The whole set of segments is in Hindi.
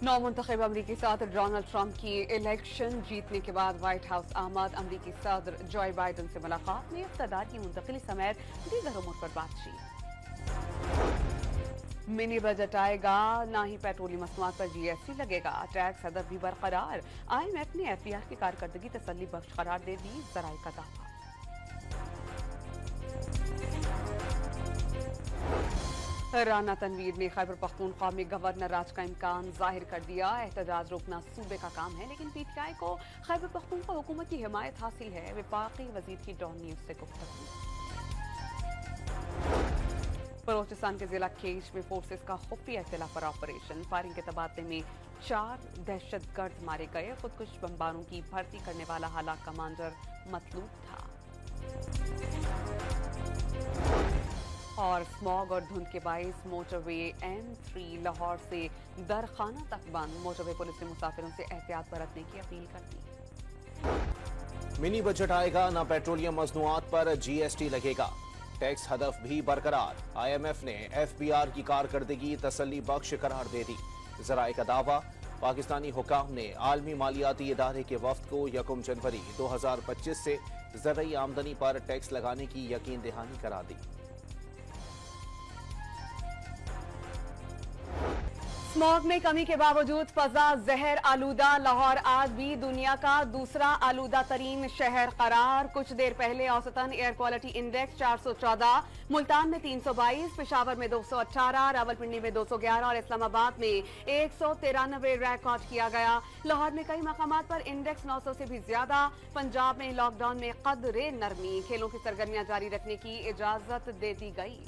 नौमुंतखब अमरीकी सदर डोनाल्ड ट्रंप की इलेक्शन जीतने के बाद व्हाइट हाउस आमद, अमरीकी सदर जो बाइडन से मुलाकात में इक़्तिदार की मुंतकिली समेत दीगर उमूर पर बातचीत। मिनी बजट आएगा, ना ही पेट्रोलियम मसनूआत पर GST लगेगा, टैक्स हदफ भी बरकरार। IMF ने FBR की कारकर्दगी तसल्ली बख्श करार दे दी, ज़राए का दावा। राना तनवीर ने खैबर पख्तूनख्वा में गवर्नर राज का इम्कान जाहिर कर दिया। एहतजाज रोकना सूबे का काम है, लेकिन PTI को खैबर पख्तूनख्वा हुकूमत की हिमायत हासिल है। वफाकी वजीर की डॉन न्यूज से गुफ्तगू। बलोचिस्तान के जिला केश में फोर्सेस का खुफिया इत्तला पर ऑपरेशन, फायरिंग के तबादले में 4 दहशतगर्द मारे गए। खुदकुश बमबारों की भर्ती करने वाला हलाक कमांडर मतलूब था। और स्मॉग और धुंध के बाइस मोटरवे M3 लाहौर से दरखाना तक बंद। मोटरवे पुलिस ने मुसाफिरों से एहतियात बरतने की अपील कर दी। मिनी बजट आएगा, ना पेट्रोलियम मसनूआत पर GST लगेगा, टैक्स हदफ भी बरकरार। IMF ने FBR की कारकर्दगी तसल्ली बख्श करार दे दी, ज़राए का दावा। पाकिस्तानी हुकाम ने आलमी मालियाती इदारे के वफ्द को 1 जनवरी 2025 से ज़रई आमदनी पर टैक्स लगाने की यकीन दहानी करा दी। स्मॉग में कमी के बावजूद फजा जहर आलूदा। लाहौर आज भी दुनिया का दूसरा आलूदा तरीन शहर करार। कुछ देर पहले औसतन एयर क्वालिटी इंडेक्स 414, मुल्तान में 322, पेशावर में 218, रावलपिंडी में 211 और इस्लामाबाद में 193 रिकॉर्ड किया गया। लाहौर में कई मकामात पर इंडेक्स 900 से भी ज्यादा। पंजाब में लॉकडाउन में कदरे नरमी, खेलों की सरगर्मियां जारी रखने की इजाजत दे दी गई।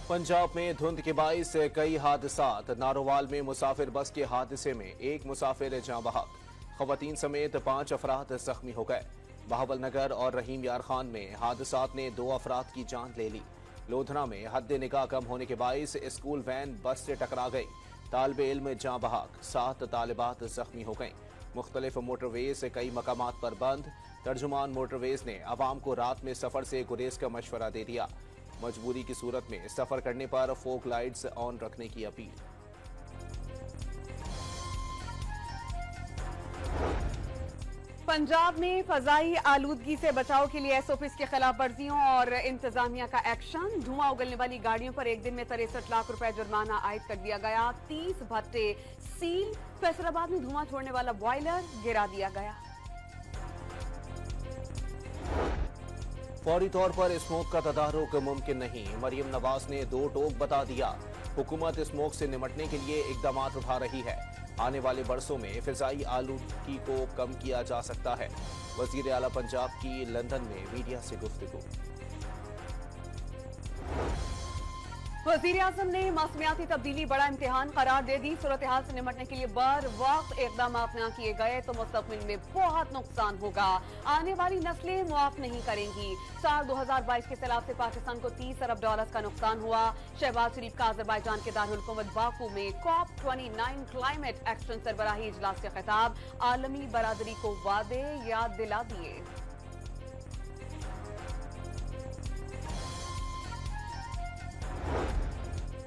पंजाब में धुंध के बाइस कई हादसात। नारोवाल में मुसाफिर बस के हादसे में एक मुसाफिर जाँ बहक, खवातीन समेत 5 अफराद जख्मी हो गए। बहावलनगर और रहीम यार खान में हादसात ने 2 अफराद की जान ले ली। लोधरा में हद निगाह कम होने के बाइस स्कूल वैन बस से टकरा गई, तालिबे इल्म जाँ बहक, 7 तालिबात जख्मी हो गईं। मुख्तलिफ मोटरवेज कई मकामात पर बंद। तर्जुमान मोटरवेज ने अवाम को रात में सफर से गुरेज का मशवरा दे दिया। मजबूरी की सूरत में सफर करने पर फोक लाइट्स ऑन रखने की अपील। पंजाब में फजाई आलूदगी से बचाव के लिए SOPs की खिलाफ वर्जियों और इंतजामिया का एक्शन। धुआं उगलने वाली गाड़ियों पर एक दिन में 63 लाख रुपए जुर्माना आयद कर दिया गया। 30 भट्टे सील। फैसलाबाद में धुआं छोड़ने वाला बॉयलर गिरा दिया गया। फौरी तौर पर स्मोक का तदारुक मुमकिन नहीं, मरियम नवाज ने 2 टोक बता दिया। हुकूमत स्मोक से निमटने के लिए इकदामात उठा रही है। आने वाले बरसों में फिजाई आलूदगी को कम किया जा सकता है। वजीर आला पंजाब की लंदन में मीडिया से गुफ्तगू। वजीर आजम ने मौसमियाती तब्दीली बड़ा इम्तिहान करार दे दी। सूरत हाल से निमटने के लिए बर वक्त इकदाम न किए गए तो मुस्तकबिल में बहुत नुकसान होगा। आने वाली नस्लें मुआफ नहीं करेंगी। साल 2022 के सैलाब से पाकिस्तान को $30 अरब का नुकसान हुआ। शहबाज शरीफ का अजरबैजान के दारुल-हुकूमत बाकू में COP29 क्लाइमेट एक्शन सरबराही इजलास से खिताब। आलमी बरादरी को वादे याद दिला दिए।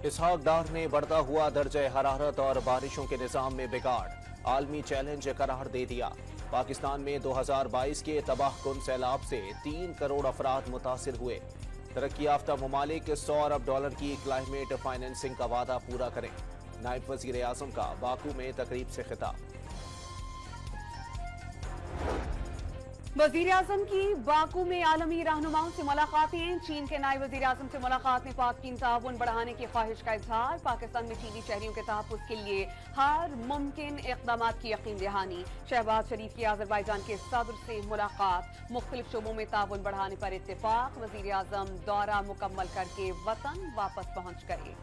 इसहाक डार ने बढ़ता हुआ दर्जे हरारत और बारिशों के निजाम में बिगाड़ आलमी चैलेंज करार दे दिया। पाकिस्तान में 2022 के तबाहकुन सैलाब से 3 करोड़ अफराद मुतासिर हुए। तरक्की याफ्ता ममालिक $100 अरब की क्लाइमेट फाइनेंसिंग का वादा पूरा करें। नायब वजीर आजम का बाकू में तकरीब से खिताब। वजीर आजम की बाकू में आलमी रहनुमाओं से मुलाकातें। चीन के नायब वजीर आजम से मुलाकात में पाक चीन ताउन बढ़ाने की ख्वाहिश का इजहार। पाकिस्तान में चीनी शहरियों के तहफ़्फ़ुज़ के लिए हर मुमकिन इक़दामात की यकीन दहानी। शहबाज शरीफ की अज़रबैजान के सदर से मुलाकात। मुख्तलिफ शोबों में ताउन बढ़ाने पर इत्तेफाक। वजीर आजम दौरा मुकम्मल करके वतन वापस पहुंच गए।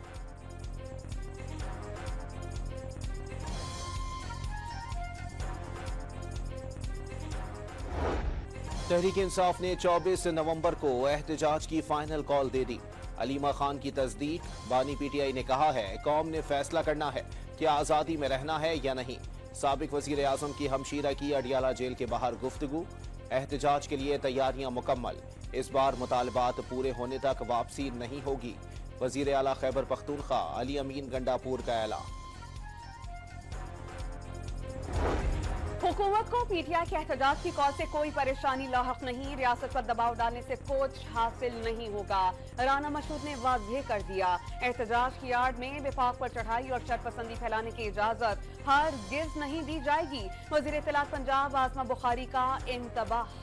तहरीक इंसाफ ने 24 नवंबर को एहतजाज की फाइनल कॉल दे दी। अलीमा खान की तस्दीक। बानी PTI ने कहा है कौम ने फैसला करना है कि आज़ादी में रहना है या नहीं। साबिक वजीर आजम की हमशीरा की अडियाला जेल के बाहर गुफ्तगू। एहतजाज के लिए तैयारियां मुकम्मल। इस बार मुतालबात पूरे होने तक वापसी नहीं होगी। वजीर आला खैबर पख्तूनख्वा अली अमीन गंडापुर का ऐलान। हुकूमत को पीटीआई के एहतजाज की कौल से कोई परेशानी लाहक नहीं। रियासत पर दबाव डालने से कुछ हासिल नहीं होगा। राना मशहूद ने वाज़ेह कर दिया, एहतजाज की आड़ में विफाक पर चढ़ाई और शरपसंदी फैलाने की इजाजत हरगिज़ नहीं दी जाएगी। वज़ीर इत्तलात पंजाब आसमा बुखारी का इंतबाह।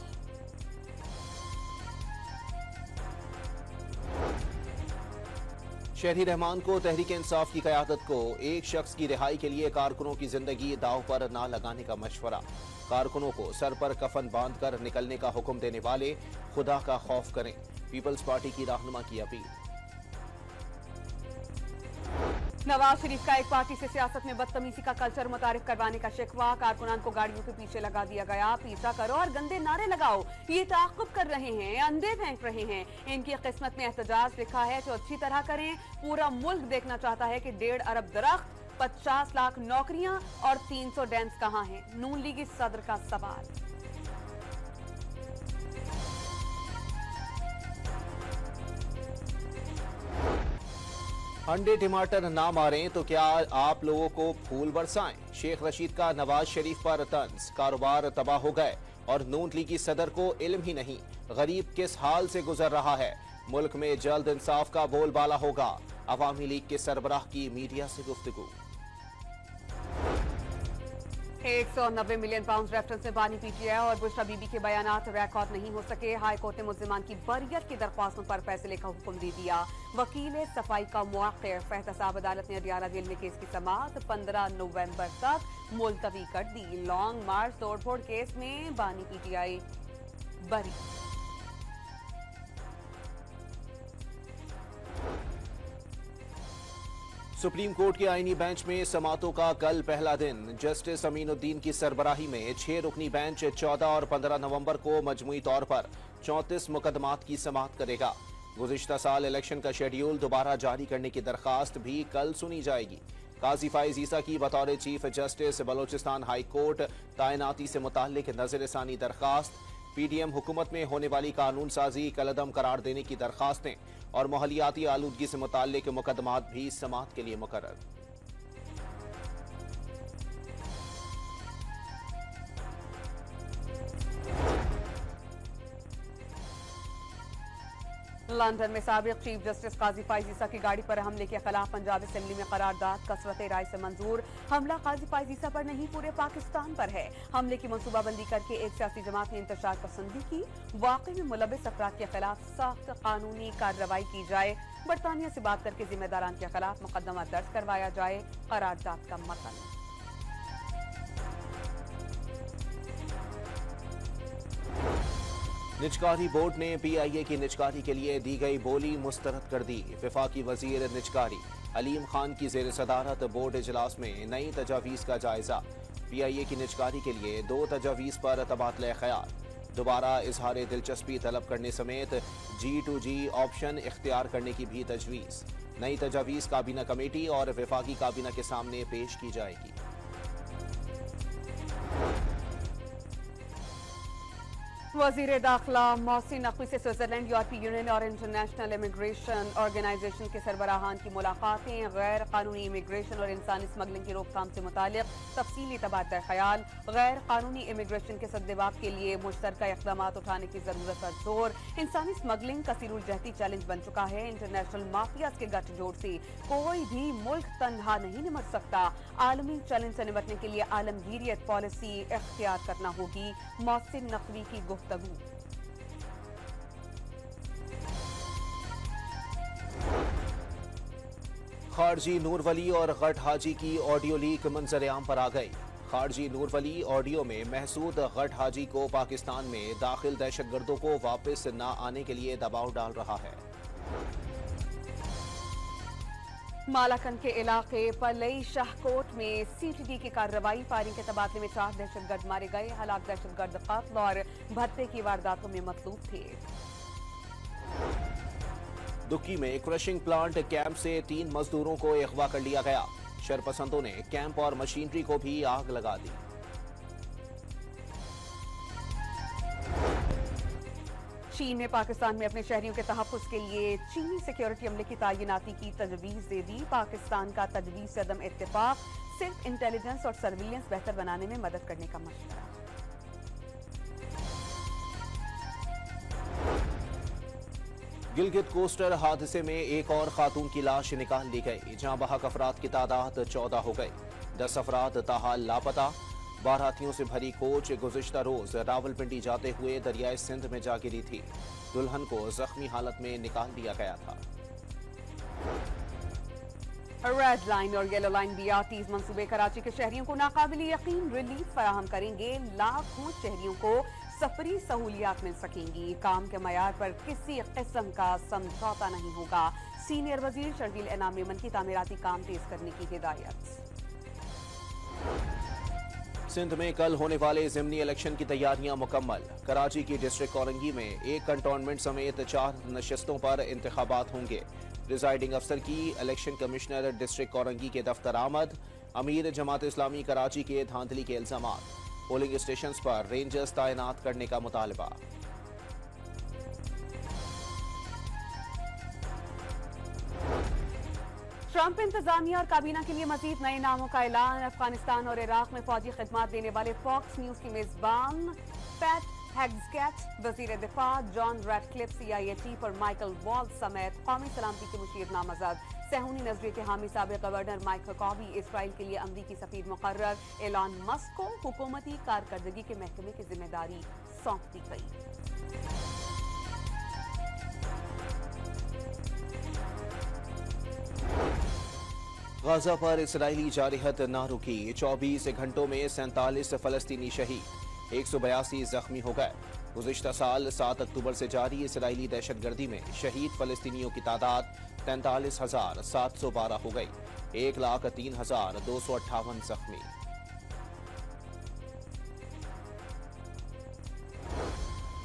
शहरी रहमान को तहरीक इंसाफ की क़यादत को एक शख्स की रिहाई के लिए कारकुनों की जिंदगी दाव पर न लगाने का मशवरा। कारकुनों को सर पर कफन बांधकर निकलने का हुक्म देने वाले खुदा का खौफ करें। पीपल्स पार्टी की रहनुमा की अपील। नवाज शरीफ का एक पार्टी से सियासत में बदतमीजी का कल्चर मुतारिफ करवाने का शिकवा। कारकुनान को गाड़ियों के पीछे लगा दिया गया। पीछा करो और गंदे नारे लगाओ। ये ताक़ुब कर रहे हैं, अंधे फेंक रहे हैं। इनकी किस्मत में एहतजाज लिखा है तो अच्छी तरह करें। पूरा मुल्क देखना चाहता है कि 1.5 अरब दरख्त, 50 लाख नौकरियां और 300 डेंस कहां हैं। नून लीगी सदर का सवाल। अंडे टमाटर ना मारें तो क्या आप लोगों को फूल बरसाएं। शेख रशीद का नवाज शरीफ पर तंज। कारोबार तबाह हो गए और नून लीगी सदर को इल्म ही नहीं गरीब किस हाल से गुजर रहा है। मुल्क में जल्द इंसाफ का बोलबाला होगा। अवामी लीग के सरबराह की मीडिया से गुफ्तगू। 190 मिलियन पाउंड रेफरेंस में बानी पीटीआई और बुशरा बीबी के बयानात रिकॉर्ड नहीं हो सके। हाई कोर्ट ने मुल्जिमान की बरियत की दरख्वास्तों पर फैसले का हुक्म दे दिया। वकील सफाई का मुआक्किफ एहतसाब अदालत ने अडियाला जेल में केस की समाअत 15 नवंबर तक मुलतवी कर दी। लॉन्ग मार्च तोड़फोड़ केस में बानी पीटीआई बरी। सुप्रीम कोर्ट के आईनी बेंच में समातों का कल पहला दिन। जस्टिस अमीनुद्दीन की सरबराही में 6 रुकनी बेंच 14 और 15 नवंबर को मजमुई तौर पर 34 मुकदमात की समाअत करेगा। गुज़िश्ता साल इलेक्शन का शेड्यूल दोबारा जारी करने की दरखास्त भी कल सुनी जाएगी। काजी फाइज ईसा की बतौर chief justice Balochistan high court तैनाती से मुताल्लिक नज़रसानी दरखास्त, पीडीएम हुकूमत में होने वाली कानून साजी कलअदम करार देने की दरखास्तें और माहौलियाती आलूदगी से मुताल्लिक मुकदमात भी समाअत के लिए मुकर्रर। लंदन में साबिक चीफ जस्टिस काजी फाइज ईसा की गाड़ी पर हमले के खिलाफ पंजाब असेंबली में करारदाद कसरत राय से मंजूर। हमला काजी फाइज ईसा पर नहीं पूरे पाकिस्तान पर है। हमले की मनसूबाबंदी करके एक सियासी जमात ने इंतशार पसंदी की। वाकई में मुलविस अफराद के खिलाफ सख्त कानूनी कार्रवाई की जाए। बरतानिया से बात करके जिम्मेदारान के खिलाफ मुकदमा दर्ज करवाया जाए। करारदाद का मतन। निजकारी बोर्ड ने पीआईए की निजकारी के लिए दी गई बोली मुस्तरद कर दी। वफाकी वजीर निजकारी अलीम खान की जेर सदारत बोर्ड इजलास में नई तजावीज़ का जायजा। पीआईए की निजकारी के लिए 2 तजावीज़ पर तबादला ख्याल। दोबारा इजहार दिलचस्पी तलब करने समेत G2G ऑप्शन इख्तियार करने की भी तजवीज़। नई तजावीज़ काबीना कमेटी और वफाकी काबीना के सामने पेश की जाएगी। वजीर दाखिला मोहसिन नकवी से स्विट्जरलैंड, यूरोपीय यूनियन और इंटरनेशनल इमिग्रेशन ऑर्गेनाइजेशन के सरबराहान की मुलाकातें। गैर कानूनी इमिग्रेशन और इंसानी स्मगलिंग की रोकथाम से मुतालिक तफसीली तबादला ख्याल। गैर कानूनी इमिग्रेशन के सद्देबाब के लिए मुश्तरका इक़दाम उठाने की जरूरत पर जोर। इंसानी स्मगलिंग कसीरुलजहती चैलेंज बन चुका है। इंटरनेशनल माफियाज के गठजोड़ से कोई भी मुल्क तन्हा नहीं निमट सकता। आलमी चैलेंज से निपटने के लिए आलमगीरियत पॉलिसी इख्तियार करना होगी। मोहसिन नकवी की गुफ्तगू। खारजी नूर वली और गट हाजी की ऑडियो लीक मंजर-ए-आम पर आ गई। खारजी नूर वली ऑडियो में महसूद गट हाजी को पाकिस्तान में दाखिल दहशतगर्दों को वापस न आने के लिए दबाव डाल रहा है। मालाकन के इलाके पलई शाहकोट में सीटीडी की कार्रवाई। फायरिंग के तबादले में 4 दहशतगर्द मारे गए। हालात दहशतगर्द कत्ल और भत्ते की वारदातों में मतलूब थे। दुक्की में क्रशिंग प्लांट कैंप से 3 मजदूरों को अगवा कर लिया गया। शरपसंदों ने कैंप और मशीनरी को भी आग लगा दी। चीन ने पाकिस्तान में अपने शहरियों के तहफ़्फ़ुज़ के लिए चीनी सिक्योरिटी अमले की तैनाती की तजवीज़ दे दी। पाकिस्तान का तजवीज़ से अदम इत्तेफाक, सिर्फ इंटेलिजेंस और सर्विलेंस बेहतर बनाने में मदद करने का मशवरा। गिलगित कोस्टर हादसे में एक और खातून की लाश निकाल ली गई। जहां बहक अफराद की तादाद 14 हो गई। 10 अफराद ताहाल लापता। बारातियों से भरी कोच गुज़िश्ता रोज रावलपिंडी जाते हुए दरियाए सिंध में जा गिरी थी। दुल्हन को जख्मी हालत में निकाल दिया गया था। रेड लाइन और येलो लाइन BRTs मंसूबे कराची के शहरियों को नाकाबिल यकीन रिलीफ फराहम करेंगे। लाखों शहरियों को सफरी सहूलियात मिल सकेंगी। काम के मयार पर किसी किस्म का समझौता नहीं होगा। सीनियर वजीर शर्जील इनाम मेमन की तामीराती काम तेज करने की हिदायत। सिंध में कल होने वाले ज़िमनी इलेक्शन की तैयारियां मुकम्मल। कराची की डिस्ट्रिक्ट कोरंगी में एक कंटोनमेंट समेत 4 नशिस्तों पर इंतखाबात होंगे। प्रिजाइडिंग अफसर की इलेक्शन कमिश्नर डिस्ट्रिक्ट कोरंगी के दफ्तर आमद। अमीर जमात इस्लामी कराची के धांधली के इल्जामात। पोलिंग स्टेशन पर रेंजर्स तैनात करने का मुतालबा। ट्रंप इंतजामिया और काबीना के लिए मजीद नए नामों का ऐलान। अफगानिस्तान और इराक में फौजी खिदमात देने वाले फॉक्स न्यूज की मेजबान पैट हेग्सगेट, वजीर दिफा जॉन रैटक्लिफ CIA चीफ और माइकल वॉल्स समेत कौमी सलामती के मुशीर नामजद। सहूनी नजरिए के हामी साबिक गवर्नर माइक हकॉबी इसराइल के लिए अमरीकी सफीर मुकर्रर। एलान मस्क को हुकूमती कारकर्दगी के महकमे की जिम्मेदारी सौंप दी गई। गाजा पर इसराइली जारहत ना रुकी। 24 घंटों में 47 फलस्तीनी शहीद, 182 जख्मी हो गए। गुज़िश्ता साल 7 अक्टूबर से जारी इसराइली दहशतगर्दी में शहीद फलस्तीनियों की तादाद 43,712 हो गई। 1,03,258 जख्मी।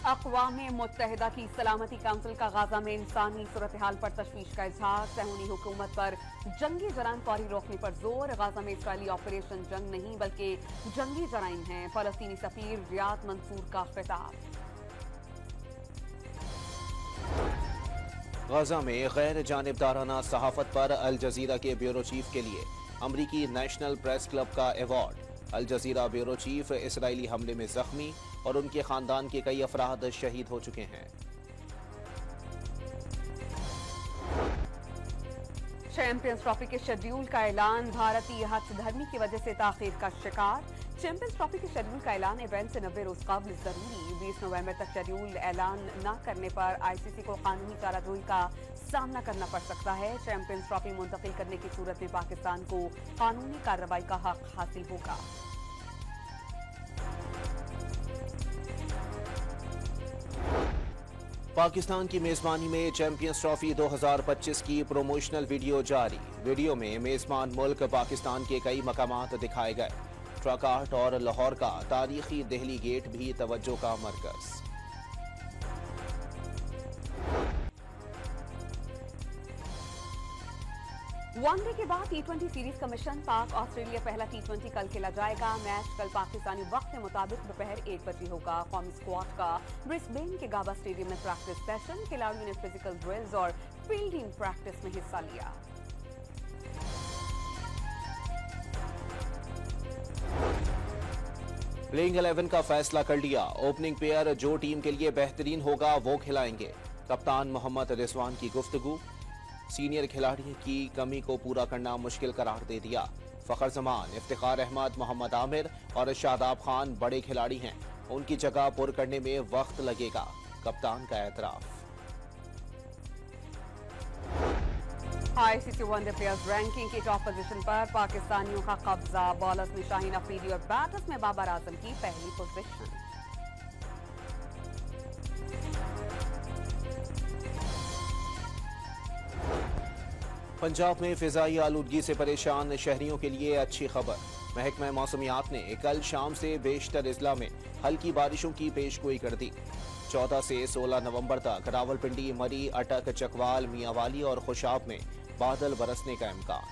अक़वाम मुत्तहिदा की सलामती काउंसिल का गाजा में इंसानी सूरत हाल पर तशवीश का इजहार। सहूनी हुकूमत पर जंगी जराइम फौरी रोकने पर जोर। गाजा में इसराइली ऑपरेशन जंग नहीं बल्कि जंगी जराइम है। फलस्तीनी सफीर रियाद मंसूर का खिताब। गाजा में गैर जानिबदाराना सहाफत पर अल जजीरा के ब्यूरो चीफ के लिए अमरीकी नेशनल प्रेस क्लब का अवार्ड। अल जजीरा ब्यूरो चीफ इसराइली हमले में जख्मी और उनके खानदान के कई अफराद शहीद हो चुके हैं। चैंपियंस ट्रॉफी के शेड्यूल का ऐलान। भारतीय हठधर्मी की वजह से ताखीर का शिकार। चैंपियंस ट्रॉफी के शेड्यूल का ऐलान इवेंट से 90 रोज कबल जरूरी। 20 नवंबर तक शेड्यूल ऐलान न करने पर ICC को कानूनी चाराजोई का सामना करना पड़ सकता है। चैंपियंस ट्रॉफी मुंतकिल करने की सूरत में पाकिस्तान को कानूनी कार्रवाई का हक हासिल होगा। पाकिस्तान की मेजबानी में चैंपियंस ट्रॉफी 2025 की प्रोमोशनल वीडियो जारी। वीडियो में मेजबान मुल्क पाकिस्तान के कई मकामात दिखाए गए। ट्रक आर्ट और लाहौर का तारीखी दिल्ली गेट भी तवज्जो का मरकज। वनडे के बाद T20 सीरीज का मिशन। पाक ऑस्ट्रेलिया पहला T20 कल खेला जाएगा। मैच कल पाकिस्तानी वक्त के मुताबिक दोपहर 1 बजे होगा। कौमी स्क्वाड का ब्रिस्बेन के गाबा स्टेडियम में प्रैक्टिस सेशन। खिलाड़ियों ने फिजिकल ड्रिल्स और फील्डिंग प्रैक्टिस में हिस्सा लिया। प्लेइंग 11 का फैसला कर लिया। ओपनिंग पेयर जो टीम के लिए बेहतरीन होगा वो खिलाएंगे। कप्तान मोहम्मद रिजवान की गुफ्तगू। सीनियर खिलाड़ी की कमी को पूरा करना मुश्किल करार दे दिया। फखर जमान, इफ्तिखार अहमद, मोहम्मद आमिर और शादाब खान बड़े खिलाड़ी हैं। उनकी जगह पुर करने में वक्त लगेगा। कप्तान का एतराफ। ICC वनडे प्लेयर्स रैंकिंग की टॉप पोजीशन पर पाकिस्तानियों का कब्जा। बॉलर्स में शाहीन अफरीदी और बैटर्स में बाबर आजम की पहली पोजीशन। पंजाब में फिजाई आलूदगी से परेशान शहरियों के लिए अच्छी खबर। महकमा मौसमियात ने कल शाम से बेशतर अजला में हल्की बारिशों की पेशगोई कर दी। 14 से 16 नवंबर तक रावलपिंडी, मरी, अटक, चकवाल, मियांवाली और खुशाब में बादल बरसने का इम्कान।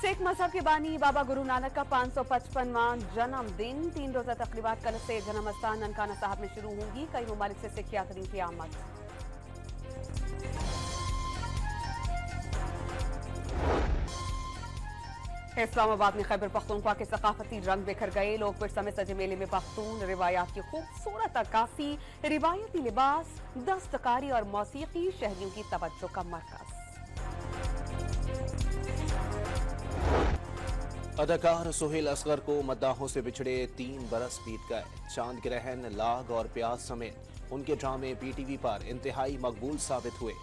सिख मजहब के बानी बाबा गुरु नानक का 555वां जन्मदिन। 3 रोजा तकरीबात कल से जन्म स्थान ननकाना साहब में शुरू होंगी। कई ममालिक से सिख यात्रियों की आमद। इस्लामाबाद में खैबर पख्तूनख्वा के सकाफती रंग बिखर गए। लोग फिर समय सजे मेले में पख्तून रिवायात की खूबसूरत अक्कासी, रिवायती लिबास, दस्तकारी और मौसीकी शहरियों की तवज्जो का मरकज। अदाकार सुहेल असगर को मद्दाहों से बिछड़े 3 बरस बीत गए। चांद ग्रहण, लाग और प्यास समेत उनके ड्रामे पीटीवी पर इंतहाई मकबूल साबित हुए।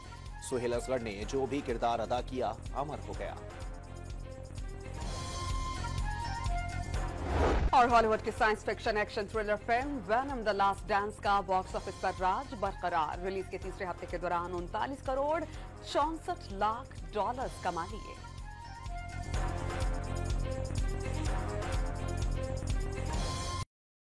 सुहेल असगर ने जो भी किरदार अदा किया अमर हो गया। और हॉलीवुड की science fiction action thriller film venom the last dance का बॉक्स ऑफिस पर राज बरकरार। रिलीज के तीसरे हफ्ते के दौरान 39 करोड़ 64 लाख डॉलर्स कमा लिए।